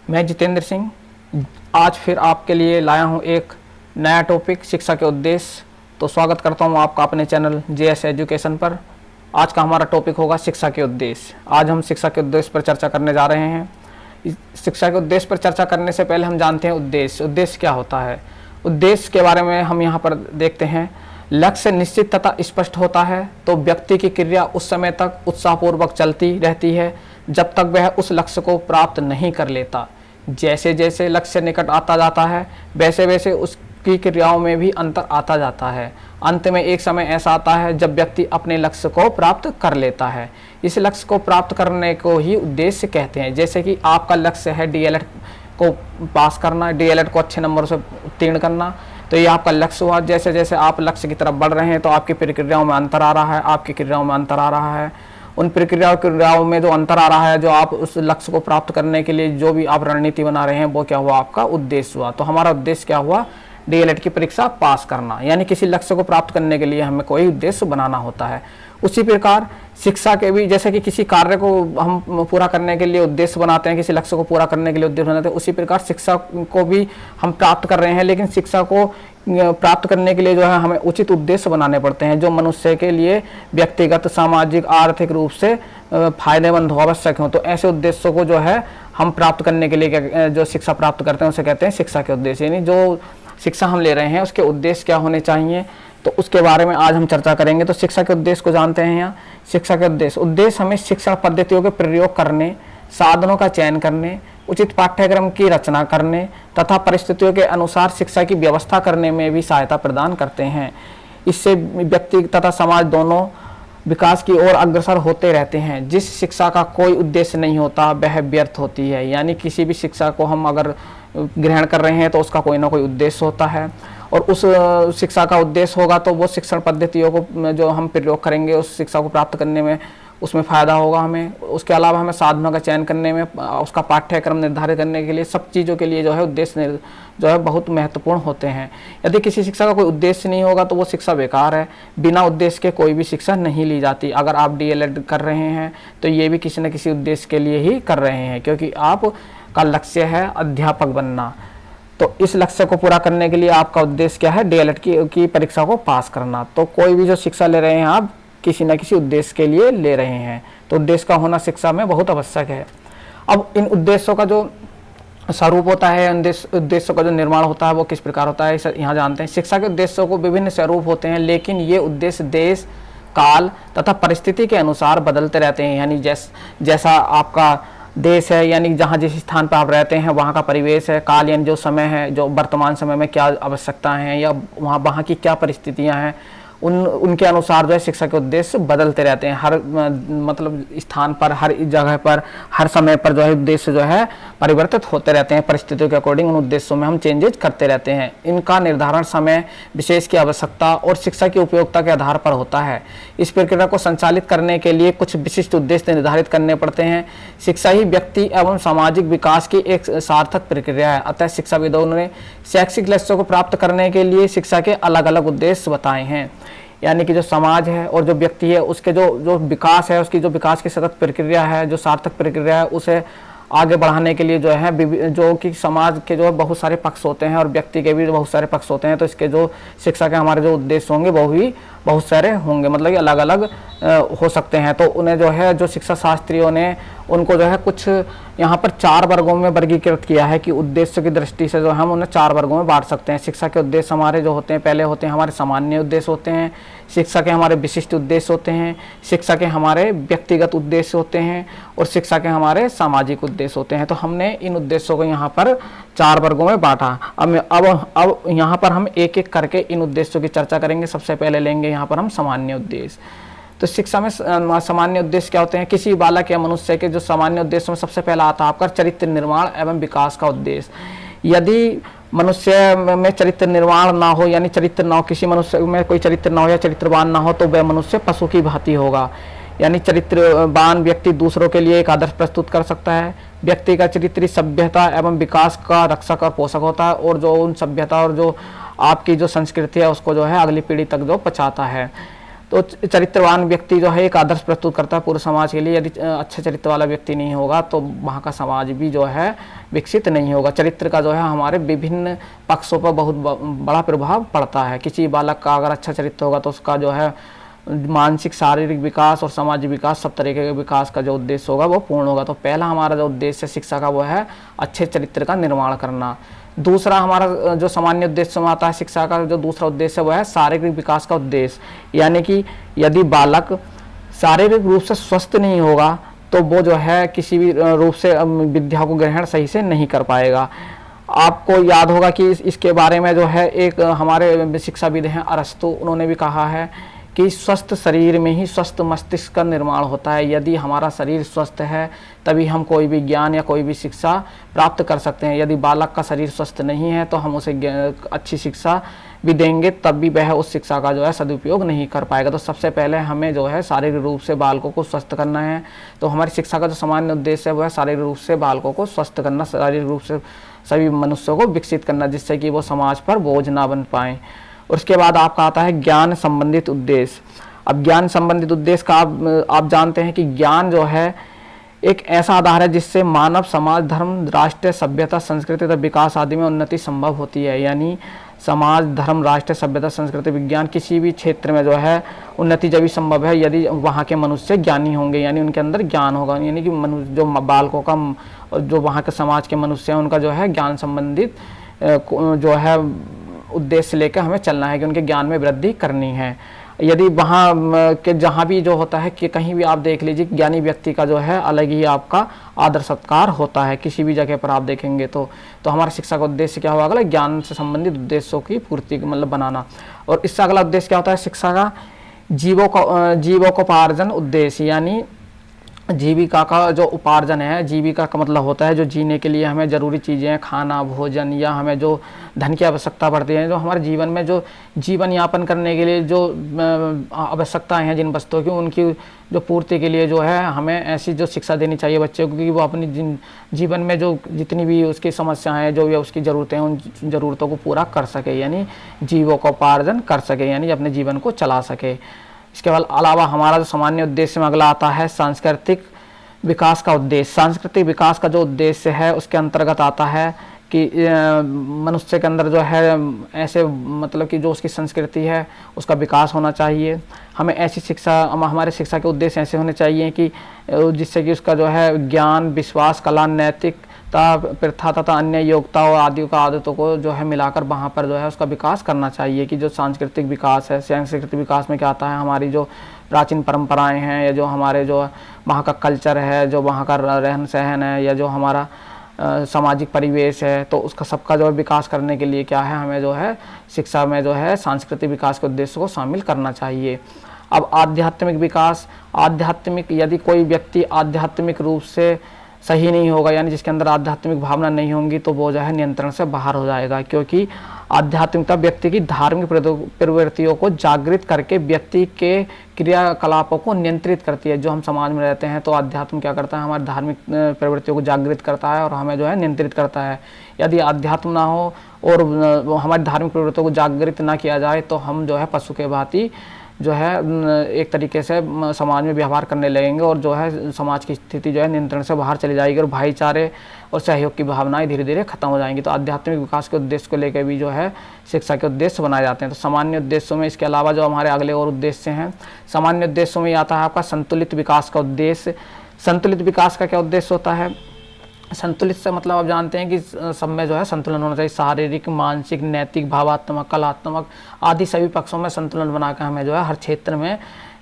मैं जितेंद्र सिंह आज फिर आपके लिए लाया हूं एक नया टॉपिक शिक्षा के उद्देश्य। तो स्वागत करता हूं आपका अपने चैनल JS एजुकेशन पर। आज का हमारा टॉपिक होगा शिक्षा के उद्देश्य। आज हम शिक्षा के उद्देश्य पर चर्चा करने जा रहे हैं। शिक्षा के उद्देश्य पर चर्चा करने से पहले हम जानते हैं उद्देश्य क्या होता है। उद्देश्य के बारे में हम यहाँ पर देखते हैं। लक्ष्य निश्चित तथा स्पष्ट होता है तो व्यक्ति की क्रिया उस समय तक उत्साहपूर्वक चलती रहती है जब तक वह उस लक्ष्य को प्राप्त नहीं कर लेता। जैसे जैसे लक्ष्य निकट आता जाता है वैसे वैसे उसकी क्रियाओं में भी अंतर आता जाता है। अंत में एक समय ऐसा आता है जब व्यक्ति अपने लक्ष्य को प्राप्त कर लेता है। इस लक्ष्य को प्राप्त करने को ही उद्देश्य कहते हैं। जैसे कि आपका लक्ष्य है DLED को पास करना, DLED को अच्छे नंबर से उत्तीर्ण करना, तो ये आपका लक्ष्य हुआ। जैसे जैसे आप लक्ष्य की तरफ बढ़ रहे हैं तो आपकी प्रक्रियाओं में अंतर आ रहा है, आपकी क्रियाओं में अंतर आ रहा है। उन क्रियाओं में जो अंतर आ रहा है, जो आप उस लक्ष्य को प्राप्त करने के लिए जो भी आप रणनीति बना रहे हैं, वो क्या हुआ, आपका उद्देश्य हुआ। तो हमारा उद्देश्य क्या हुआ, DLED की परीक्षा पास करना। यानी किसी लक्ष्य को प्राप्त करने के लिए हमें कोई उद्देश्य बनाना होता है। उसी प्रकार शिक्षा के भी, जैसे कि किसी कार्य को हम पूरा करने के लिए उद्देश्य बनाते हैं, किसी लक्ष्य को पूरा करने के लिए उद्देश्य बनाते हैं, उसी प्रकार शिक्षा को भी हम प्राप्त कर रहे हैं। लेकिन शिक्षा को प्राप्त करने के लिए जो है हमें उचित उद्देश्य बनाने पड़ते हैं, जो मनुष्य के लिए व्यक्तिगत, सामाजिक, आर्थिक रूप से फायदेमंद हो, आवश्यक हो। तो ऐसे उद्देश्यों को जो है हम प्राप्त करने के लिए जो शिक्षा प्राप्त करते हैं उसे कहते हैं शिक्षा के उद्देश्य। यानी जो शिक्षा हम ले रहे हैं उसके उद्देश्य क्या होने चाहिए, तो उसके बारे में आज हम चर्चा करेंगे। तो शिक्षा के उद्देश्य को जानते हैं। यहाँ शिक्षा के उद्देश्य हमें शिक्षण पद्धतियों के प्रयोग करने, साधनों का चयन करने, उचित पाठ्यक्रम की रचना करने तथा परिस्थितियों के अनुसार शिक्षा की व्यवस्था करने में भी सहायता प्रदान करते हैं। इससे व्यक्ति तथा समाज दोनों विकास की ओर अग्रसर होते रहते हैं। जिस शिक्षा का कोई उद्देश्य नहीं होता वह व्यर्थ होती है। यानी किसी भी शिक्षा को हम अगर ग्रहण कर रहे हैं तो उसका कोई ना कोई उद्देश्य होता है, और उस शिक्षा का उद्देश्य होगा तो वो शिक्षण पद्धतियों को जो हम प्रयोग करेंगे उस शिक्षा को प्राप्त करने में उसमें फ़ायदा होगा हमें। उसके अलावा हमें साधनों का चयन करने में, उसका पाठ्यक्रम निर्धारित करने के लिए, सब चीज़ों के लिए जो है उद्देश्य जो है बहुत महत्वपूर्ण होते हैं। यदि किसी शिक्षा का कोई उद्देश्य नहीं होगा तो वो शिक्षा बेकार है। बिना उद्देश्य के कोई भी शिक्षा नहीं ली जाती। अगर आप DLED कर रहे हैं तो ये भी किसी न किसी उद्देश्य के लिए ही कर रहे हैं, क्योंकि आपका लक्ष्य है अध्यापक बनना। तो इस लक्ष्य को पूरा करने के लिए आपका उद्देश्य क्या है, DLED की परीक्षा को पास करना। तो कोई भी जो शिक्षा ले रहे हैं आप किसी न किसी उद्देश्य के लिए ले रहे हैं, तो उद्देश्य का होना शिक्षा में बहुत आवश्यक है। अब इन उद्देश्यों का जो स्वरूप होता है, उद्देश्यों का जो निर्माण होता है वो किस प्रकार होता है, यहाँ जानते हैं। शिक्षा के उद्देश्यों को विभिन्न स्वरूप होते हैं, लेकिन ये उद्देश्य देश, काल तथा परिस्थिति के अनुसार बदलते रहते हैं। यानी जैसा आपका देश है, यानी जहाँ जिस स्थान पर आप रहते हैं वहाँ का परिवेश है, काल यानी जो समय है, जो वर्तमान समय में क्या आवश्यकताएं हैं या वहाँ की क्या परिस्थितियाँ हैं, उनके अनुसार जो है शिक्षा के उद्देश्य बदलते रहते हैं। हर मतलब स्थान पर, हर जगह पर, हर समय पर जो है उद्देश्य जो है परिवर्तित होते रहते हैं। परिस्थितियों के अकॉर्डिंग उन उद्देश्यों में हम चेंजेस करते रहते हैं। इनका निर्धारण समय विशेष की आवश्यकता और शिक्षा की उपयोगिता के आधार पर होता है। इस प्रक्रिया को संचालित करने के लिए कुछ विशिष्ट उद्देश्य निर्धारित करने पड़ते हैं। शिक्षा ही व्यक्ति एवं सामाजिक विकास की एक सार्थक प्रक्रिया है। अतः शिक्षाविदों ने शैक्षिक लक्ष्यों को प्राप्त करने के लिए शिक्षा के अलग अलग उद्देश्य बताए हैं। यानी कि जो समाज है और जो व्यक्ति है उसके जो विकास है, उसकी जो विकास की सतत प्रक्रिया है, जो सार्थक प्रक्रिया है, उसे आगे बढ़ाने के लिए जो है, जो कि समाज के जो बहुत सारे पक्ष होते हैं और व्यक्ति के भी बहुत सारे पक्ष होते हैं, तो इसके जो शिक्षा के हमारे जो उद्देश्य होंगे वो भी बहुत सारे होंगे, मतलब कि अलग अलग हो सकते हैं। तो उन्हें जो है, जो शिक्षा शास्त्रियों ने उनको जो है कुछ यहाँ पर 4 वर्गों में वर्गीकृत किया है कि उद्देश्य की दृष्टि से जो हम उन्हें 4 वर्गों में बांट सकते हैं। शिक्षा के उद्देश्य हमारे जो होते हैं, पहले होते हैं हमारे सामान्य उद्देश्य होते हैं, शिक्षा के हमारे विशिष्ट उद्देश्य होते हैं, शिक्षा के हमारे व्यक्तिगत उद्देश्य होते हैं और शिक्षा के हमारे सामाजिक उद्देश्य होते हैं। तो हमने इन उद्देश्यों को यहाँ पर 4 वर्गों में बांटा। अब यहाँ पर हम एक एक करके इन उद्देश्यों की चर्चा करेंगे। सबसे पहले लेंगे यहाँ पर हम सामान्य उद्देश्य। तो शिक्षा में सामान्य उद्देश्य क्या होते हैं? किसी बालक या मनुष्य के जो सामान्य उद्देश्य में सबसे पहला आता है आपका चरित्र निर्माण एवं विकास का उद्देश्य। यदि मनुष्य में चरित्र निर्माण ना हो, यानी चरित्र ना हो, किसी मनुष्य में कोई चरित्र ना हो या चरित्रवान ना हो, तो वह मनुष्य पशु की भांति होगा। यानी चरित्रवान व्यक्ति दूसरों के लिए एक आदर्श प्रस्तुत कर सकता है। व्यक्ति का चरित्र सभ्यता एवं विकास का रक्षक और पोषक होता है, और जो उन सभ्यता और जो आपकी जो संस्कृति है उसको जो है अगली पीढ़ी तक जो पहुँचाता है। तो चरित्रवान व्यक्ति जो है एक आदर्श प्रस्तुत करता है पूरे समाज के लिए। यदि अच्छे चरित्र वाला व्यक्ति नहीं होगा तो वहाँ का समाज भी जो है विकसित नहीं होगा। चरित्र का जो है हमारे विभिन्न पक्षों पर बहुत बड़ा प्रभाव पड़ता है। किसी बालक का अगर अच्छा चरित्र होगा तो उसका जो है मानसिक शारीरिक विकास और सामाजिक विकास, सब तरीके के विकास का जो उद्देश्य होगा वो पूर्ण होगा। तो पहला हमारा जो उद्देश्य है शिक्षा का वो है अच्छे चरित्र का निर्माण करना। दूसरा हमारा जो सामान्य उद्देश्य में आता है शिक्षा का, जो दूसरा उद्देश्य है वो है शारीरिक विकास का उद्देश्य। यानी कि यदि बालक शारीरिक रूप से स्वस्थ नहीं होगा तो वो जो है किसी भी रूप से विद्या को ग्रहण सही से नहीं कर पाएगा। आपको याद होगा कि इसके बारे में जो है एक हमारे शिक्षाविद हैं अरस्तु, उन्होंने भी कहा है कि स्वस्थ शरीर में ही स्वस्थ मस्तिष्क का निर्माण होता है। यदि हमारा शरीर स्वस्थ है तभी हम कोई भी ज्ञान या कोई भी शिक्षा प्राप्त कर सकते हैं। यदि बालक का शरीर स्वस्थ नहीं है तो हम उसे अच्छी शिक्षा भी देंगे तब भी वह उस शिक्षा का जो है सदुपयोग नहीं कर पाएगा। तो सबसे पहले हमें जो है शारीरिक रूप से बालकों को स्वस्थ करना है। तो हमारी शिक्षा का जो सामान्य उद्देश्य है वह शारीरिक रूप से बालकों को स्वस्थ करना, शारीरिक रूप से सभी मनुष्यों को विकसित करना, जिससे कि वो समाज पर बोझ ना बन पाएँ। उसके बाद आपका आता है ज्ञान संबंधित उद्देश्य। अब ज्ञान संबंधित उद्देश्य का आप जानते हैं कि ज्ञान जो है एक ऐसा आधार है जिससे मानव समाज, धर्म, राष्ट्र, सभ्यता, संस्कृति तथा विकास आदि में उन्नति संभव होती है। यानी समाज, धर्म, राष्ट्र, सभ्यता, संस्कृति, विज्ञान किसी भी क्षेत्र में जो है उन्नति जब भी संभव है यदि वहाँ के मनुष्य ज्ञानी होंगे, यानी उनके अंदर ज्ञान होगा। यानी कि मनुष्य जो बालकों का और जो वहाँ के समाज के मनुष्य हैं उनका जो है ज्ञान संबंधित जो है उद्देश्य लेकर हमें चलना है कि उनके ज्ञान में वृद्धि करनी है। यदि वहाँ के जहाँ भी जो होता है कि कहीं भी आप देख लीजिए ज्ञानी व्यक्ति का जो है अलग ही आपका आदर सत्कार होता है, किसी भी जगह पर आप देखेंगे तो हमारा शिक्षा का उद्देश्य क्या होगा, ज्ञान से संबंधित उद्देश्यों की पूर्ति मतलब बनाना। और इससे अगला उद्देश्य क्या होता है शिक्षा का, जीवोपार्जन उद्देश्य। यानी जीविका का जो उपार्जन है, जीविका का मतलब होता है जो जीने के लिए हमें ज़रूरी चीज़ें, खाना, भोजन या हमें जो धन की आवश्यकता पड़ती है, जो हमारे जीवन में जो जीवन यापन करने के लिए जो आवश्यकताएं हैं जिन वस्तुओं की, उनकी जो पूर्ति के लिए जो है हमें ऐसी जो शिक्षा देनी चाहिए बच्चों को कि वो अपनी जीवन में जो जितनी भी उसकी समस्याएं हैं, जो भी उसकी ज़रूरतें हैं, उन ज़रूरतों को पूरा कर सके, यानी जीवोपार्जन कर सके, यानी अपने जीवन को चला सके। इसके अलावा हमारा जो सामान्य उद्देश्य में अगला आता है सांस्कृतिक विकास का उद्देश्य। सांस्कृतिक विकास का जो उद्देश्य है उसके अंतर्गत आता है कि मनुष्य के अंदर जो है ऐसे मतलब कि जो उसकी संस्कृति है उसका विकास होना चाहिए। हमें ऐसी शिक्षा, हमारे शिक्षा के उद्देश्य ऐसे होने चाहिए कि जिससे कि उसका जो है ज्ञान, विश्वास, कला, नैतिकता, प्रथा तथा अन्य योग्यताओं आदि का आदतों को जो है मिलाकर वहाँ पर जो है उसका विकास करना चाहिए। कि जो सांस्कृतिक विकास है, सांस्कृतिक विकास में क्या आता है, हमारी जो प्राचीन परंपराएं हैं या जो हमारे जो वहाँ का कल्चर है, जो वहाँ का रहन सहन है या जो हमारा सामाजिक परिवेश है, तो उसका सबका जो है विकास करने के लिए क्या है, हमें जो है शिक्षा में जो है सांस्कृतिक विकास के उद्देश्य को शामिल करना चाहिए। अब आध्यात्मिक विकास, आध्यात्मिक, यदि कोई व्यक्ति आध्यात्मिक रूप से सही नहीं होगा, यानी जिसके अंदर आध्यात्मिक भावना नहीं होंगी, तो वो जो है नियंत्रण से बाहर हो जाएगा। क्योंकि आध्यात्मिकता व्यक्ति की धार्मिक प्रवृत्तियों को जागृत करके व्यक्ति के क्रियाकलापों को नियंत्रित करती है। जो हम समाज में रहते हैं तो अध्यात्म क्या करता है, हमारी धार्मिक प्रवृत्तियों को जागृत करता है और हमें जो है नियंत्रित करता है। यदि अध्यात्म ना हो और हमारी धार्मिक प्रवृत्तियों को जागृत ना किया जाए तो हम जो है पशु के भांति जो है एक तरीके से समाज में व्यवहार करने लगेंगे और जो है समाज की स्थिति जो है नियंत्रण से बाहर चली जाएगी और भाईचारे और सहयोग की भावनाएं धीरे धीरे खत्म हो जाएंगी। तो आध्यात्मिक विकास के उद्देश्य को लेकर भी जो है शिक्षा के उद्देश्य बनाए जाते हैं। तो सामान्य उद्देश्यों में इसके अलावा जो हमारे अगले और उद्देश्य हैं, सामान्य उद्देश्यों में आता है आपका संतुलित विकास का उद्देश्य। संतुलित विकास का क्या उद्देश्य होता है, संतुलित से मतलब आप जानते हैं कि सब में जो है संतुलन होना चाहिए। शारीरिक, मानसिक, नैतिक, भावात्मक, कलात्मक आदि सभी पक्षों में संतुलन बनाकर हमें जो है हर क्षेत्र में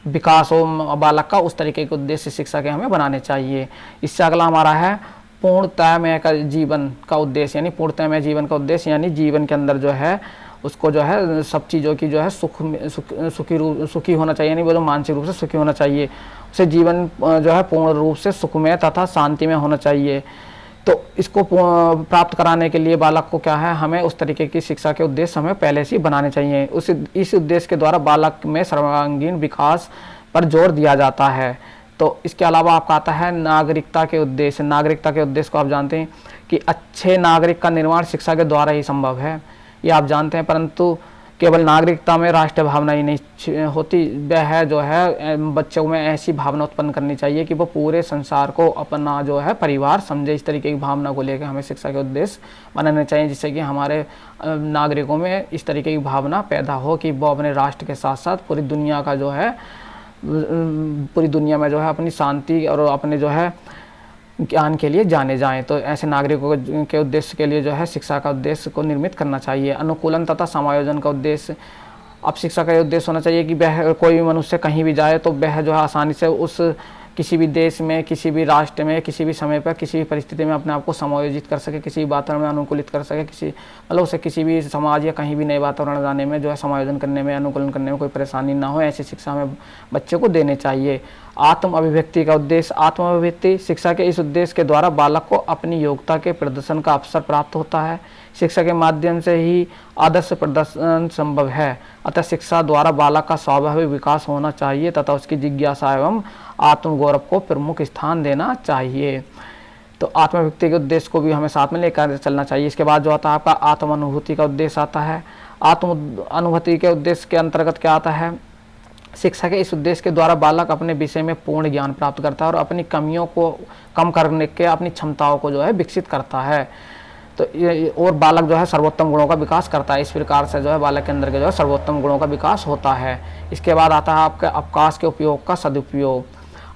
विकास हो बालक का, उस तरीके के उद्देश्य शिक्षा के हमें बनाने चाहिए। इससे अगला हमारा है पूर्णतमय का जीवन का उद्देश्य, यानी पूर्णतमय जीवन का उद्देश्य, यानी जीवन के अंदर जो है उसको जो है सब चीज़ों की जो है सुखी होना चाहिए, यानी वो जो मानसिक रूप से सुखी होना चाहिए, उसे जीवन जो है पूर्ण रूप से सुखमय तथा शांति में होना चाहिए। तो इसको प्राप्त कराने के लिए बालक को क्या है, हमें उस तरीके की शिक्षा के उद्देश्य हमें पहले से बनाने चाहिए। इस उद्देश्य के द्वारा बालक में सर्वांगीण विकास पर जोर दिया जाता है। तो इसके अलावा आपका आता है नागरिकता के उद्देश्य। नागरिकता के उद्देश्य को आप जानते हैं कि अच्छे नागरिक का निर्माण शिक्षा के द्वारा ही संभव है, ये आप जानते हैं। परंतु केवल नागरिकता में राष्ट्रीय भावना ही नहीं होती, वह जो है बच्चों में ऐसी भावना उत्पन्न करनी चाहिए कि वो पूरे संसार को अपना जो है परिवार समझे। इस तरीके की भावना को लेकर हमें शिक्षा के उद्देश्य बनाने चाहिए, जिससे कि हमारे नागरिकों में इस तरीके की भावना पैदा हो कि वो अपने राष्ट्र के साथ साथ पूरी दुनिया का जो है, पूरी दुनिया में जो है अपनी शांति और अपने जो है ज्ञान के लिए जाने जाएं। तो ऐसे नागरिकों के उद्देश्य के लिए जो है शिक्षा का उद्देश्य को निर्मित करना चाहिए। अनुकूलन तथा समायोजन का उद्देश्य, अब शिक्षा का ये उद्देश्य होना चाहिए कि वह कोई भी मनुष्य कहीं भी जाए तो वह जो है आसानी से उस किसी भी देश में, किसी भी राष्ट्र में, किसी भी समय पर, किसी भी परिस्थिति में अपने आप को समायोजित कर सके, किसी भी वातावरण में अनुकूलित कर सके, किसी मतलब उसे किसी भी समाज या कहीं भी नए वातावरण जाने में जो है समायोजन करने में, अनुकूलन करने में कोई परेशानी ना हो। ऐसी शिक्षा हमें बच्चे को देने चाहिए। आत्म अभिव्यक्ति का उद्देश्य, आत्म अभिव्यक्ति शिक्षा के इस उद्देश्य के द्वारा बालक को अपनी योग्यता के प्रदर्शन का अवसर प्राप्त होता है। शिक्षा के माध्यम से ही आदर्श प्रदर्शन संभव है। अतः शिक्षा द्वारा बालक का स्वाभाविक विकास होना चाहिए तथा उसकी जिज्ञासा एवं आत्मगौरव को प्रमुख स्थान देना चाहिए। तो आत्मव्यक्ति के उद्देश्य को भी हमें साथ में लेकर चलना चाहिए। इसके बाद जो आता है आपका आत्म अनुभूति का उद्देश्य आता है। आत्म अनुभूति के उद्देश्य के अंतर्गत क्या आता है? शिक्षा के इस उद्देश्य के द्वारा बालक अपने विषय में पूर्ण ज्ञान प्राप्त करता है और अपनी कमियों को कम करने के अपनी क्षमताओं को जो है विकसित करता है। तो ये और बालक जो है सर्वोत्तम गुणों का विकास करता है। इस प्रकार से जो है बालक के अंदर के जो है सर्वोत्तम गुणों का विकास होता है। इसके बाद आता है आपका अवकाश के उपयोग का सदुपयोग।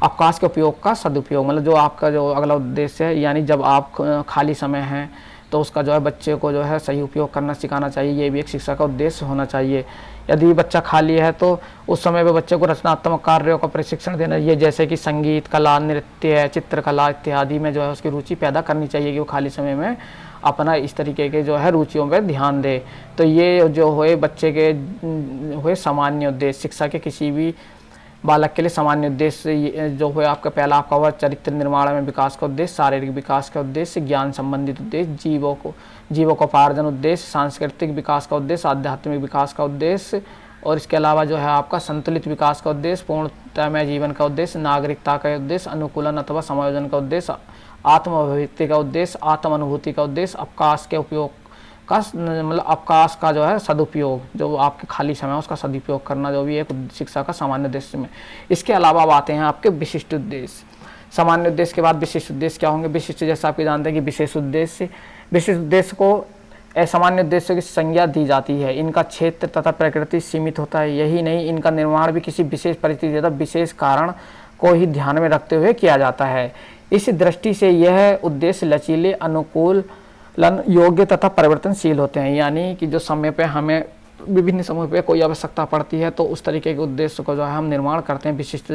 अवकाश के उपयोग का सदुपयोग मतलब जो आपका जो अगला उद्देश्य है, यानी जब आप खाली समय हैं तो उसका जो है बच्चे को जो है सही उपयोग करना सिखाना चाहिए। ये भी एक शिक्षा का उद्देश्य होना चाहिए। यदि बच्चा खाली है तो उस समय पे बच्चे को रचनात्मक कार्यों का प्रशिक्षण देना चाहिए, जैसे कि संगीत, कला, नृत्य, चित्रकला इत्यादि में जो है उसकी रुचि पैदा करनी चाहिए कि वो खाली समय में अपना इस तरीके के जो है रुचियों पर ध्यान दे। तो ये जो हुए बच्चे के हुए सामान्य उद्देश्य, शिक्षा के किसी भी बालक के लिए सामान्य उद्देश्य जो हुए आपका पहला आपका हुआ चरित्र निर्माण में विकास का उद्देश्य, शारीरिक विकास का उद्देश्य, ज्ञान संबंधित उद्देश्य, जीवों का उपार्जन उद्देश्य, सांस्कृतिक विकास का उद्देश्य, आध्यात्मिक विकास का उद्देश्य और इसके अलावा जो है आपका संतुलित विकास का उद्देश्य, पूर्णतमय जीवन का उद्देश्य, नागरिकता का उद्देश्य, अनुकूलन अथवा समायोजन का उद्देश्य, आत्म अभिव्यक्ति का उद्देश्य, आत्म अनुभूति का उद्देश्य, अवकाश के उपयोग का मतलब अवकाश का जो है सदुपयोग, जो आपके खाली समय है उसका सदुपयोग करना, जो भी एक शिक्षा का सामान्य उद्देश्य में। इसके अलावा अब आते हैं आपके विशिष्ट उद्देश्य। सामान्य उद्देश्य के बाद विशिष्ट उद्देश्य क्या होंगे? विशिष्ट जैसे आप जानते हैं कि विशेष उद्देश्य, विशिष्ट उद्देश्य को सामान्य उद्देश्य की संज्ञा दी जाती है। इनका क्षेत्र तथा प्रकृति सीमित होता है। यही नहीं, इनका निर्माण भी किसी विशेष परिस्थिति तथा विशेष कारण को ही ध्यान में रखते हुए किया जाता है। इस दृष्टि से यह उद्देश्य लचीले, अनुकूल, योग्य तथा परिवर्तनशील होते हैं। यानी कि जो समय पे हमें विभिन्न समय पे कोई आवश्यकता पड़ती है तो उस तरीके के उद्देश्य को जो है हम निर्माण करते हैं, विशिष्ट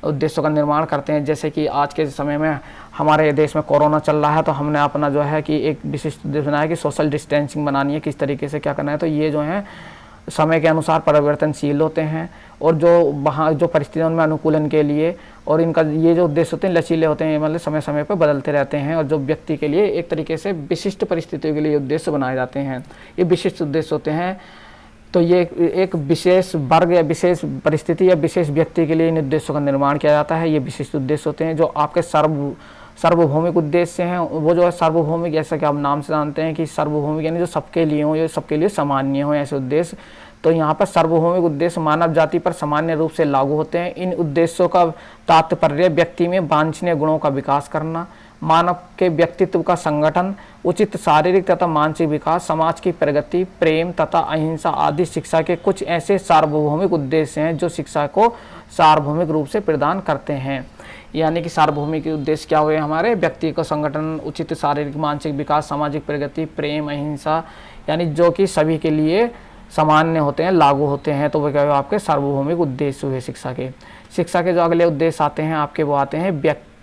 उद्देश्यों का निर्माण करते हैं। जैसे कि आज के समय में हमारे देश में कोरोना चल रहा है तो हमने अपना जो है कि एक विशिष्ट उद्देश्य बनाया कि सोशल डिस्टेंसिंग बनानी है, किस तरीके से क्या करना है। तो ये जो है समय के अनुसार परिवर्तनशील होते हैं और जो वहाँ जो परिस्थितियों में अनुकूलन के लिए और इनका ये जो उद्देश्य होते हैं लचीले होते हैं, मतलब समय समय पर बदलते रहते हैं और जो व्यक्ति के लिए एक तरीके से विशिष्ट परिस्थितियों के लिए उद्देश्य बनाए जाते हैं। ये विशिष्ट उद्देश्य होते हैं। तो ये एक विशेष वर्ग या विशेष परिस्थिति या विशेष व्यक्ति के लिए इन उद्देश्यों का निर्माण किया जाता है। ये विशिष्ट उद्देश्य होते हैं। जो आपके सार्वभौमिक उद्देश्य हैं वो जो है सार्वभौमिक, जैसा कि आप नाम से जानते हैं कि सार्वभौमिक यानी जो सबके लिए हो, ये सबके लिए सामान्य हो ऐसे उद्देश्य। तो यहाँ पर सार्वभौमिक उद्देश्य मानव जाति पर सामान्य रूप से लागू होते हैं। इन उद्देश्यों का तात्पर्य व्यक्ति में वांछनीय गुणों का विकास करना, मानव के व्यक्तित्व का संगठन, उचित शारीरिक तथा मानसिक विकास, समाज की प्रगति, प्रेम तथा अहिंसा आदि शिक्षा के कुछ ऐसे सार्वभौमिक उद्देश्य हैं जो शिक्षा को सार्वभौमिक रूप से प्रदान करते हैं। यानी कि सार्वभौमिक उद्देश्य क्या हुए हमारे? व्यक्ति का संगठन, उचित शारीरिक मानसिक विकास, सामाजिक प्रगति, प्रेम, अहिंसा, यानी जो कि सभी के लिए सामान्य होते हैं, लागू होते हैं। तो वो क्या हुए आपके सार्वभौमिक उद्देश्य हुए शिक्षा के। शिक्षा के जो अगले उद्देश्य आते हैं आपके वो आते हैं व्यक्तिगत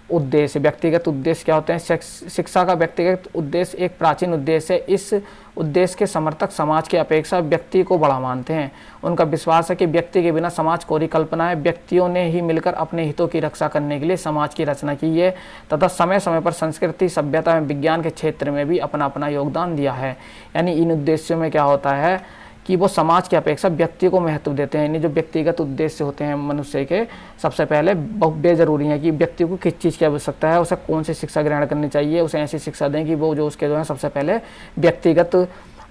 उद्देश्य। व्यक्तिगत उद्देश्य क्या होते हैं? शिक्षा का व्यक्तिगत उद्देश्य एक प्राचीन उद्देश्य है। इस उद्देश्य के समर्थक समाज की अपेक्षा व्यक्ति को बड़ा मानते हैं। उनका विश्वास है कि व्यक्ति के बिना समाज कोरी कल्पना है। व्यक्तियों ने ही मिलकर अपने हितों की रक्षा करने के लिए समाज की रचना की है तथा समय समय पर संस्कृति, सभ्यता एवं विज्ञान के क्षेत्र में भी अपना अपना योगदान दिया है। यानी इन उद्देश्यों में क्या होता है कि वो समाज की अपेक्षा व्यक्ति को महत्व देते हैं। यानी जो व्यक्तिगत उद्देश्य होते हैं मनुष्य के, सबसे पहले बहुत बेजरूरी है कि व्यक्ति को किस चीज़ की आवश्यकता है, उसे कौन सी शिक्षा ग्रहण करनी चाहिए, उसे ऐसी शिक्षा दें कि वो जो उसके जो है सबसे पहले व्यक्तिगत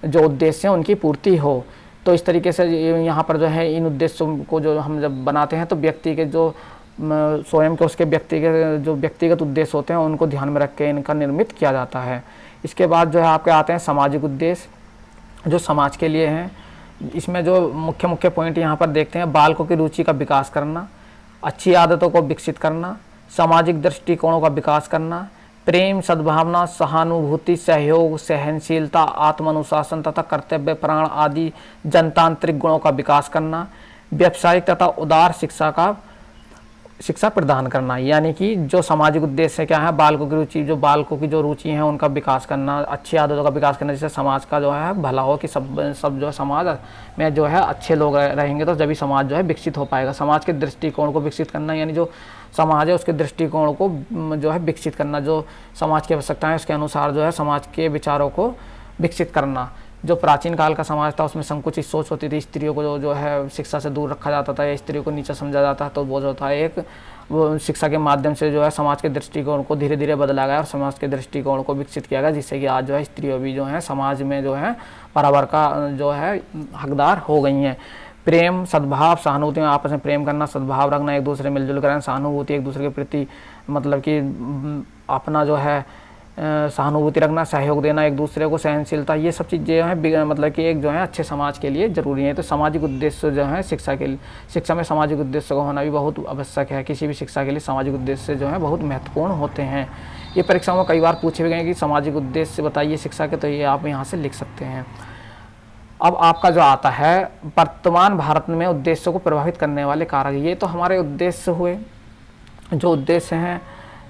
जो उद्देश्य हैं उनकी पूर्ति हो। तो इस तरीके से यहाँ पर जो है इन उद्देश्यों को जो हम जब बनाते हैं तो व्यक्ति के जो स्वयं के उसके व्यक्ति के जो व्यक्तिगत उद्देश्य होते हैं उनको ध्यान में रख के इनका निर्मित किया जाता है। इसके बाद जो है आपके आते हैं सामाजिक उद्देश्य, जो समाज के लिए हैं। इसमें जो मुख्य मुख्य पॉइंट यहाँ पर देखते हैं, बालकों की रुचि का विकास करना, अच्छी आदतों को विकसित करना, सामाजिक दृष्टिकोणों का विकास करना, प्रेम, सद्भावना, सहानुभूति, सहयोग, सहनशीलता, आत्मानुशासन तथा कर्तव्य प्राण आदि जनतांत्रिक गुणों का विकास करना, व्यावसायिक तथा उदार शिक्षा प्रदान करना। यानी कि जो सामाजिक उद्देश्य क्या है, बालकों की रुचि, जो बालकों की जो रुचि है उनका विकास करना, अच्छी आदतों का विकास करना, जिससे समाज का जो है भला हो, कि सब जो है समाज में जो है अच्छे लोग रहेंगे तो जब समाज जो है विकसित हो पाएगा। समाज के दृष्टिकोण को विकसित करना, यानी जो समाज है उसके दृष्टिकोण को जो है विकसित करना, जो समाज की आवश्यकताएं उसके अनुसार जो है समाज के विचारों को विकसित करना। जो प्राचीन काल का समाज था उसमें संकुचित सोच होती थी, स्त्रियों को जो है शिक्षा से दूर रखा जाता था या स्त्रियों को नीचा समझा जाता था, तो वो जो था एक वो शिक्षा के माध्यम से जो है समाज के दृष्टिकोण को धीरे धीरे बदला गया और समाज के दृष्टिकोण को विकसित किया गया, जिससे कि आज जो है स्त्रियों भी जो है समाज में जो है बराबर का जो है हकदार हो गई हैं। प्रेम, सद्भाव, सहानुभूति में आपस में प्रेम करना, सद्भाव रखना, एक दूसरे मिलजुल करना, सहानुभूति एक दूसरे के प्रति मतलब कि अपना जो है सहानुभूति रखना, सहयोग देना एक दूसरे को, सहनशीलता, ये सब चीज़ें हैं मतलब कि एक जो है अच्छे समाज के लिए ज़रूरी है। तो सामाजिक उद्देश्य जो है शिक्षा में सामाजिक उद्देश्य का होना भी बहुत आवश्यक है। किसी भी शिक्षा के लिए सामाजिक उद्देश्य जो है बहुत महत्वपूर्ण होते हैं। ये परीक्षाओं में कई बार पूछे भी गए कि सामाजिक उद्देश्य बताइए शिक्षा के, तो ये आप यहाँ से लिख सकते हैं। अब आपका जो आता है वर्तमान भारत में उद्देश्यों को प्रभावित करने वाले कारक, ये तो हमारे उद्देश्य हुए। जो उद्देश्य हैं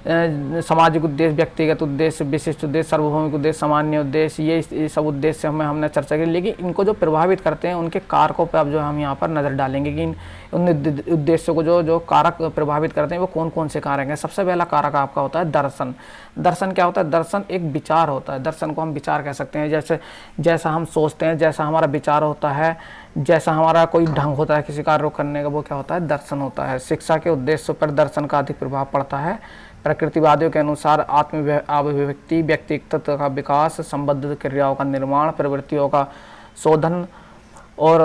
सामाजिक उद्देश्य, व्यक्तिगत उद्देश्य, विशिष्ट उद्देश्य, सार्वभौमिक उद्देश्य, सामान्य उद्देश्य, ये सब उद्देश्य हमने चर्चा की। लेकिन इनको जो प्रभावित करते हैं उनके कारकों पर अब जो हम यहाँ पर नज़र डालेंगे कि उन उद्देश्यों को जो जकारक प्रभावित करते हैं वो कौन कौन से कारक हैं। सबसे पहला कारक आपका होता है दर्शन। दर्शन क्या होता है? दर्शन एक विचार होता है। दर्शन को हम विचार कह सकते हैं। जैसा हम सोचते हैं, जैसा हमारा विचार होता है, जैसा हमारा कोई ढंग होता है किसी कार्य को करने का, वो क्या होता है? दर्शन होता है। शिक्षा के उद्देश्य पर दर्शन का अधिक प्रभाव पड़ता है। प्रकृतिवादियों के अनुसार अभिव्यक्ति, व्यक्तित्व का विकास, संबद्ध क्रियाओं का निर्माण, प्रवृत्तियों का शोधन और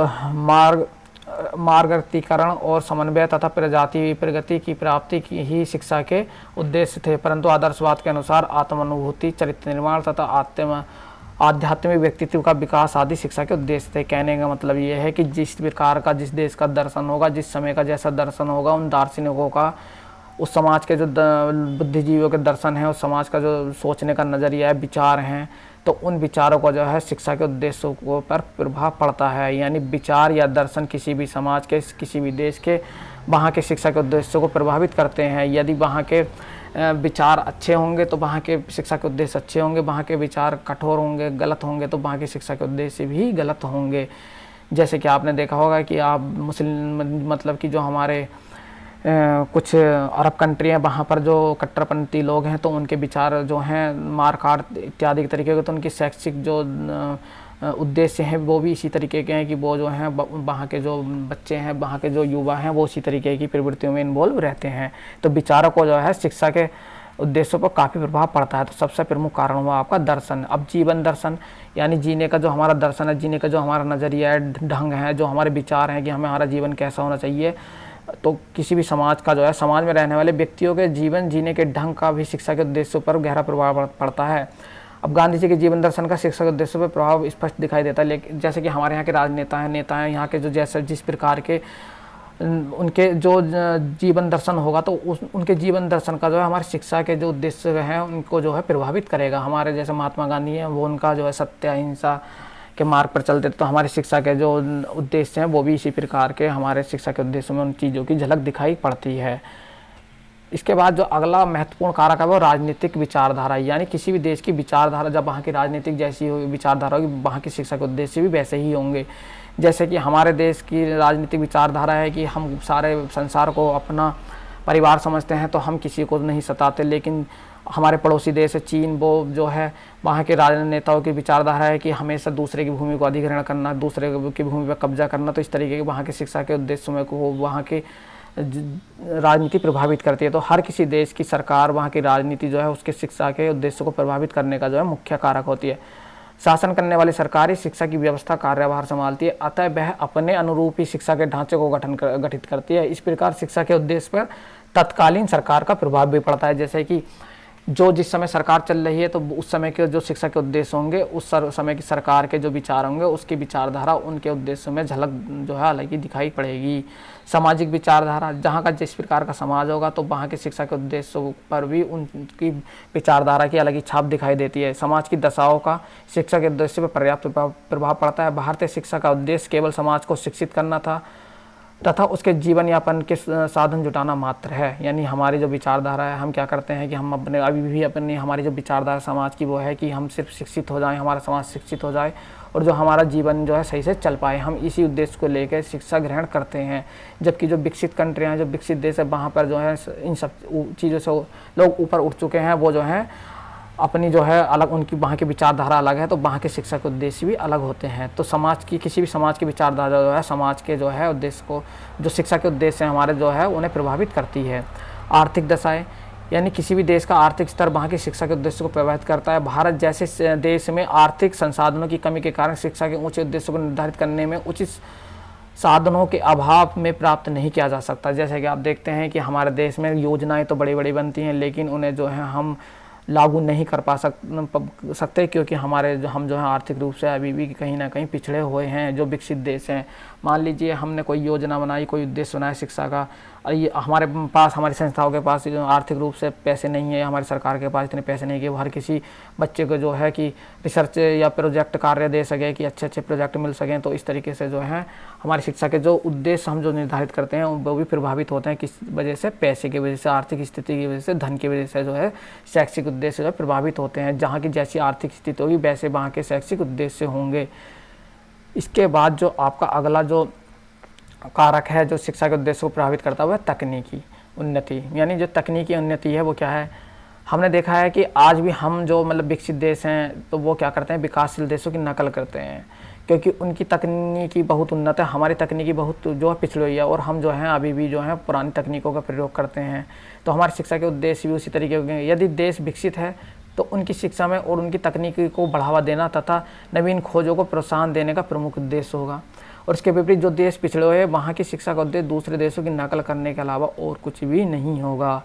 मार्गीकरण और समन्वय तथा प्रगति की प्राप्ति की ही शिक्षा के उद्देश्य थे। परंतु आदर्शवाद के अनुसार आत्मानुभूति, चरित्र निर्माण तथा आध्यात्मिक व्यक्तित्व का विकास आदि शिक्षा के उद्देश्य थे। कहने का मतलब ये है कि जिस प्रकार का, जिस देश का दर्शन होगा, जिस समय का जैसा दर्शन होगा, उन दार्शनिकों का, उस समाज के जो बुद्धिजीवियों के दर्शन है, उस समाज का जो सोचने का नज़रिया है, विचार हैं, तो उन विचारों को जो है शिक्षा के उद्देश्यों पर प्रभाव पड़ता है। यानी विचार या दर्शन किसी भी समाज के, किसी भी देश के, वहाँ के शिक्षा के उद्देश्यों को प्रभावित करते हैं। यदि वहाँ के विचार अच्छे होंगे तो वहाँ के शिक्षा के उद्देश्य अच्छे होंगे, वहाँ के विचार कठोर होंगे, गलत होंगे, तो वहाँ की शिक्षा के उद्देश्य भी गलत होंगे। जैसे कि आपने देखा होगा कि आप मुस्लिम मतलब कि जो हमारे कुछ अरब कंट्री हैं, वहाँ पर जो कट्टरपंथी लोग हैं तो उनके विचार जो हैं मारकाट इत्यादि के तरीके के, तो उनकी शैक्षिक जो उद्देश्य हैं वो भी इसी तरीके के हैं कि वो जो हैं वहाँ के जो बच्चे हैं, वहाँ के जो युवा हैं वो उसी तरीके की प्रवृत्तियों में इन्वॉल्व रहते हैं। तो विचारों को जो है शिक्षा के उद्देश्यों पर काफ़ी प्रभाव पड़ता है। तो सबसे प्रमुख कारण हुआ आपका दर्शन। अब जीवन दर्शन, यानी जीने का जो हमारा दर्शन है, जीने का जो हमारा नज़रिया है, ढंग है, जो हमारे विचार हैं कि हमारा जीवन कैसा होना चाहिए, तो किसी भी समाज का जो है, समाज में रहने वाले व्यक्तियों के जीवन जीने के ढंग का भी शिक्षा के उद्देश्यों पर गहरा प्रभाव पड़ता है। अब गांधी जी के जीवन दर्शन का शिक्षा के उद्देश्यों पर प्रभाव स्पष्ट दिखाई देता है। लेकिन जैसे कि हमारे यहाँ के राजनेता हैं, नेता हैं, यहाँ के जो जैसे जिस प्रकार के उनके जो जीवन दर्शन होगा, तो उनके जीवन दर्शन का जो है हमारी शिक्षा के जो उद्देश्य हैं उनको जो है प्रभावित करेगा। हमारे जैसे महात्मा गांधी हैं, वो उनका जो है सत्य अहिंसा के मार्ग पर चलते, तो हमारी शिक्षा के जो उद्देश्य हैं वो भी इसी प्रकार के हमारे शिक्षा के उद्देश्यों में उन चीज़ों की झलक दिखाई पड़ती है। इसके बाद जो अगला महत्वपूर्ण कारक है वो राजनीतिक विचारधारा, यानी किसी भी देश की विचारधारा, जब वहाँ की राजनीतिक जैसी विचारधारा होगी, वहाँ की शिक्षा के उद्देश्य भी वैसे ही होंगे। जैसे कि हमारे देश की राजनीतिक विचारधारा है कि हम सारे संसार को अपना परिवार समझते हैं, तो हम किसी को नहीं सताते। लेकिन हमारे पड़ोसी देश है चीन, वो जो है वहाँ के राजनेताओं की विचारधारा है कि हमेशा दूसरे की भूमि को अधिग्रहण करना, दूसरे की भूमि पर कब्जा करना। तो इस तरीके के वहाँ की शिक्षा के उद्देश्यों में को वहाँ की राजनीति प्रभावित करती है। तो हर किसी देश की सरकार, वहाँ की राजनीति जो है उसके शिक्षा के उद्देश्यों को प्रभावित करने का जो है मुख्य कारक होती है। शासन करने वाली सरकार ही शिक्षा की व्यवस्था कार्यभार संभालती है, अतः वह अपने अनुरूप ही शिक्षा के ढांचे को गठित करती है। इस प्रकार शिक्षा के उद्देश्य पर तत्कालीन सरकार का प्रभाव भी पड़ता है। जैसे कि जो जिस समय सरकार चल रही है तो उस समय के जो शिक्षा के उद्देश्य होंगे, उस समय की सरकार के जो विचार होंगे, उसकी विचारधारा उनके उद्देश्यों में झलक जो है अलग ही दिखाई पड़ेगी। सामाजिक विचारधारा, जहाँ का जिस प्रकार का समाज होगा तो वहाँ के शिक्षा के उद्देश्यों पर भी उनकी विचारधारा की अलग ही छाप दिखाई देती है। समाज की दशाओं का शिक्षा के उद्देश्य पर पर्याप्त प्रभाव पड़ता है। भारतीय शिक्षा का उद्देश्य केवल समाज को शिक्षित करना था तथा उसके जीवन यापन के साधन जुटाना मात्र है। यानी हमारी जो विचारधारा है, हम क्या करते हैं कि हम अपने अभी भी अपनी हमारी जो विचारधारा समाज की वो है कि हम सिर्फ शिक्षित हो जाएं, हमारा समाज शिक्षित हो जाए और जो हमारा जीवन जो है सही से चल पाए, हम इसी उद्देश्य को लेकर शिक्षा ग्रहण करते हैं। जबकि जो विकसित कंट्रियाँ हैं, जो विकसित देश है, वहाँ पर जो है इन सब चीज़ों से लोग ऊपर उठ चुके हैं। वो जो है अपनी जो है अलग, उनकी वहाँ की विचारधारा अलग है, तो वहाँ के शिक्षा के उद्देश्य भी अलग होते हैं। तो समाज की किसी भी समाज की विचारधारा जो है समाज के जो है उद्देश्य को, जो शिक्षा के उद्देश्य हैं हमारे जो है उन्हें प्रभावित करती है। आर्थिक दशाएं, यानी किसी भी देश का आर्थिक स्तर वहाँ की शिक्षा के उद्देश्य को प्रभावित करता है। भारत जैसे देश में आर्थिक संसाधनों की कमी के कारण शिक्षा के ऊँचे उद्देश्य को निर्धारित करने में उचित साधनों के अभाव में प्राप्त नहीं किया जा सकता। जैसे कि आप देखते हैं कि हमारे देश में योजनाएं तो बड़ी बड़ी बनती हैं, लेकिन उन्हें जो है हम लागू नहीं कर सकते क्योंकि हम जो है आर्थिक रूप से अभी भी कहीं ना कहीं पिछड़े हुए हैं। जो विकसित देश हैं, मान लीजिए हमने कोई योजना बनाई, कोई उद्देश्य बनाया शिक्षा का, और ये हमारे पास, हमारी संस्थाओं के पास जो आर्थिक रूप से पैसे नहीं है, हमारी सरकार के पास इतने पैसे नहीं कि वो हर किसी बच्चे को जो है कि रिसर्च या प्रोजेक्ट कार्य दे सके, कि अच्छे अच्छे प्रोजेक्ट मिल सकें। तो इस तरीके से जो है हमारी शिक्षा के जो उद्देश्य हम जो निर्धारित करते हैं वो भी प्रभावित होते हैं। किस वजह से? पैसे की वजह से, आर्थिक स्थिति की वजह से, धन की वजह से जो है शैक्षिक उद्देश्य जो है प्रभावित होते हैं। जहाँ की जैसी आर्थिक स्थिति होगी वैसे वहाँ के शैक्षिक उद्देश्य होंगे। इसके बाद जो आपका अगला जो कारक है जो शिक्षा के उद्देश्य को प्रभावित करता हुआ है, तकनीकी उन्नति। यानी जो तकनीकी उन्नति है वो क्या है? हमने देखा है कि आज भी हम जो मतलब विकसित देश हैं तो वो क्या करते हैं, विकासशील देशों की नकल करते हैं, क्योंकि उनकी तकनीकी बहुत उन्नत है, हमारी तकनीकी बहुत जो है पिछड़ी हुई है, और हम जो हैं अभी भी जो है पुरानी तकनीकों का प्रयोग करते हैं। तो हमारी शिक्षा के उद्देश्य भी उसी तरीके के। यदि देश विकसित है तो उनकी शिक्षा में और उनकी तकनीकी को बढ़ावा देना तथा नवीन खोजों को प्रोत्साहन देने का प्रमुख उद्देश्य होगा। और इसके विपरीत जो देश पिछड़े हुए हैं वहाँ की शिक्षा का उद्देश्य दूसरे देशों की नकल करने के अलावा और कुछ भी नहीं होगा।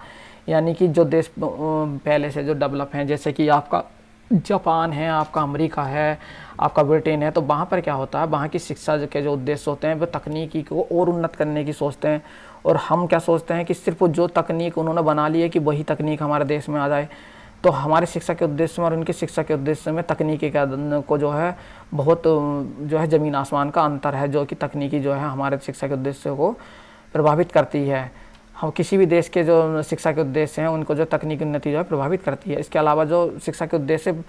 यानी कि जो देश पहले से जो डेवलप हैं, जैसे कि आपका जापान है, आपका अमेरिका है, आपका ब्रिटेन है, तो वहाँ पर क्या होता है, वहाँ की शिक्षा के जो उद्देश्य होते हैं वो तकनीकी को और उन्नत करने की सोचते हैं। और हम क्या सोचते हैं कि सिर्फ जो तकनीक उन्होंने बना ली है कि वही तकनीक हमारे देश में आ जाए। तो हमारे शिक्षा के उद्देश्य में और उनकी शिक्षा के उद्देश्य में तकनीकी को जो है बहुत जो है ज़मीन आसमान का अंतर है, जो कि तकनीकी जो है हमारे शिक्षा के उद्देश्य को प्रभावित करती है। हम किसी भी देश के जो शिक्षा के उद्देश्य हैं उनको जो तकनीकी उन्नति जो है प्रभावित करती है। इसके अलावा जो शिक्षा के उद्देश्य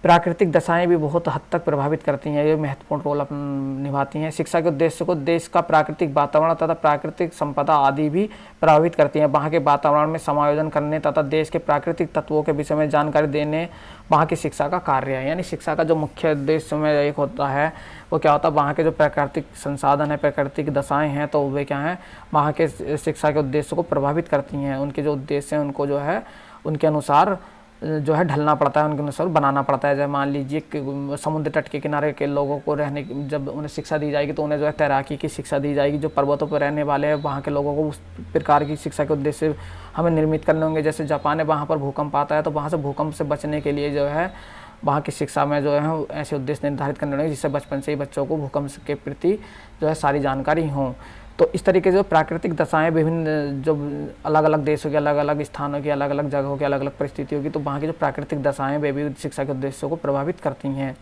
प्राकृतिक दशाएं भी बहुत हद तक प्रभावित करती हैं, ये महत्वपूर्ण रोल निभाती हैं। शिक्षा के उद्देश्य को देश का प्राकृतिक वातावरण तथा प्राकृतिक संपदा आदि भी प्रभावित करती हैं। वहाँ के वातावरण में समायोजन करने तथा देश के प्राकृतिक तत्वों के विषय में जानकारी देने वहाँ की शिक्षा का कार्य है। यानी शिक्षा का जो मुख्य उद्देश्य में एक होता है वो क्या होता है, वहाँ के जो प्राकृतिक संसाधन है, प्राकृतिक दशाएँ हैं, तो वे क्या हैं, वहाँ के शिक्षा के उद्देश्य को प्रभावित करती हैं। उनके जो उद्देश्य हैं उनको जो है उनके अनुसार जो है ढलना पड़ता है, उनके अनुसार बनाना पड़ता है। जैसे मान लीजिए कि समुद्र तट के किनारे के लोगों को रहने, जब उन्हें शिक्षा दी जाएगी तो उन्हें जो है तैराकी की शिक्षा दी जाएगी। जो पर्वतों पर रहने वाले हैं वहाँ के लोगों को उस प्रकार की शिक्षा के उद्देश्य हमें निर्मित करने होंगे। जैसे जापान है, वहाँ पर भूकंप आता है, तो वहाँ से भूकंप से बचने के लिए जो है वहाँ की शिक्षा में जो है ऐसे उद्देश्य निर्धारित करने होंगे जिससे बचपन से ही बच्चों को भूकंप के प्रति जो है सारी जानकारी हो। तो इस तरीके से जो प्राकृतिक दशाएं विभिन्न जो अलग अलग देशों के अलग अलग स्थानों की अलग अलग जगहों की अलग अलग परिस्थितियों की, तो वहाँ की जो प्राकृतिक दशाएं वे भी शिक्षा के उद्देश्यों को प्रभावित करती हैं।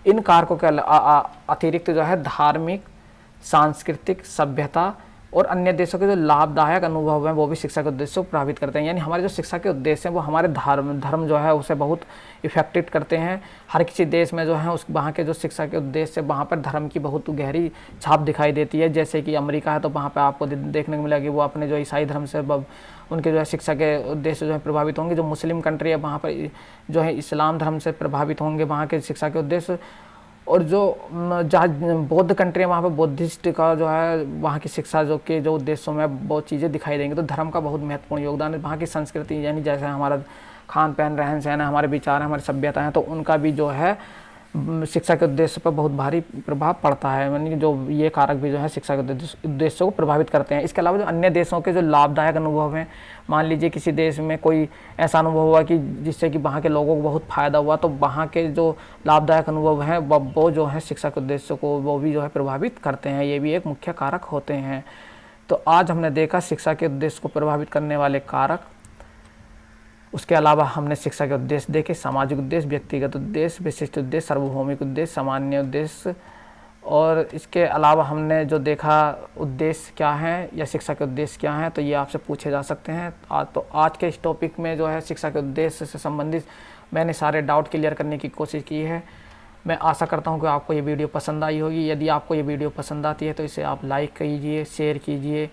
इन कारकों के अतिरिक्त जो है धार्मिक, सांस्कृतिक, सभ्यता और अन्य देशों के जो लाभदायक अनुभव हैं वो भी शिक्षा के उद्देश्य को प्रभावित करते हैं। यानी हमारे जो शिक्षा के उद्देश्य हैं वो हमारे धर्म जो है उसे बहुत इफेक्टेड करते हैं। हर किसी देश में जो है उस वहाँ के जो शिक्षा के उद्देश्य वहाँ पर धर्म की बहुत गहरी छाप दिखाई देती है। जैसे कि अमेरिका है तो वहाँ पर आपको देखने को मिलेगा कि वो अपने जो ईसाई धर्म से उनके जो है शिक्षा के उद्देश्य जो है प्रभावित होंगे। जो मुस्लिम कंट्री है वहाँ पर जो है इस्लाम धर्म से प्रभावित होंगे वहाँ के शिक्षा के उद्देश्य। और जो जहाँ बौद्ध कंट्री है वहाँ पर बुद्धिस्ट का जो है वहाँ की शिक्षा जो के जो उद्देश्यों में बहुत चीज़ें दिखाई देंगी। तो धर्म का बहुत महत्वपूर्ण योगदान है। वहाँ की संस्कृति यानी जैसे हमारा खान पहन, रहन सहन है, हमारे विचार हैं, हमारी सभ्यता है, तो उनका भी जो है शिक्षा के उद्देश्य पर बहुत भारी प्रभाव पड़ता है। यानी कि जो ये कारक भी जो है शिक्षा के उद्देश्य को प्रभावित करते हैं। इसके अलावा जो अन्य देशों के जो लाभदायक अनुभव हैं, मान लीजिए किसी देश में कोई ऐसा अनुभव हुआ कि जिससे कि वहाँ के लोगों को बहुत फ़ायदा हुआ, तो वहाँ के जो लाभदायक अनुभव हैं वो जो है शिक्षा के उद्देश्य को वो भी जो है प्रभावित करते हैं। ये भी एक मुख्य कारक होते हैं। तो आज हमने देखा शिक्षा के उद्देश्य को प्रभावित करने वाले कारक। उसके अलावा हमने शिक्षा के उद्देश्य देखे, सामाजिक उद्देश्य, व्यक्तिगत उद्देश्य, विशिष्ट उद्देश्य, सार्वभौमिक उद्देश्य, सामान्य उद्देश्य। और इसके अलावा हमने जो देखा उद्देश्य क्या है या शिक्षा के उद्देश्य क्या हैं, तो ये आपसे पूछे जा सकते हैं। तो आज के इस टॉपिक में जो है शिक्षा के उद्देश्य से संबंधित मैंने सारे डाउट क्लियर करने की कोशिश की है। मैं आशा करता हूँ कि आपको ये वीडियो पसंद आई होगी। यदि आपको ये वीडियो पसंद आती है तो इसे आप लाइक कीजिए, शेयर कीजिए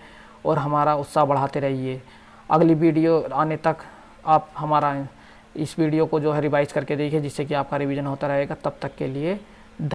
और हमारा उत्साह बढ़ाते रहिए। अगली वीडियो आने तक आप हमारा इस वीडियो को जो है रिवाइज करके देखिए, जिससे कि आपका रिवीजन होता रहेगा। तब तक के लिए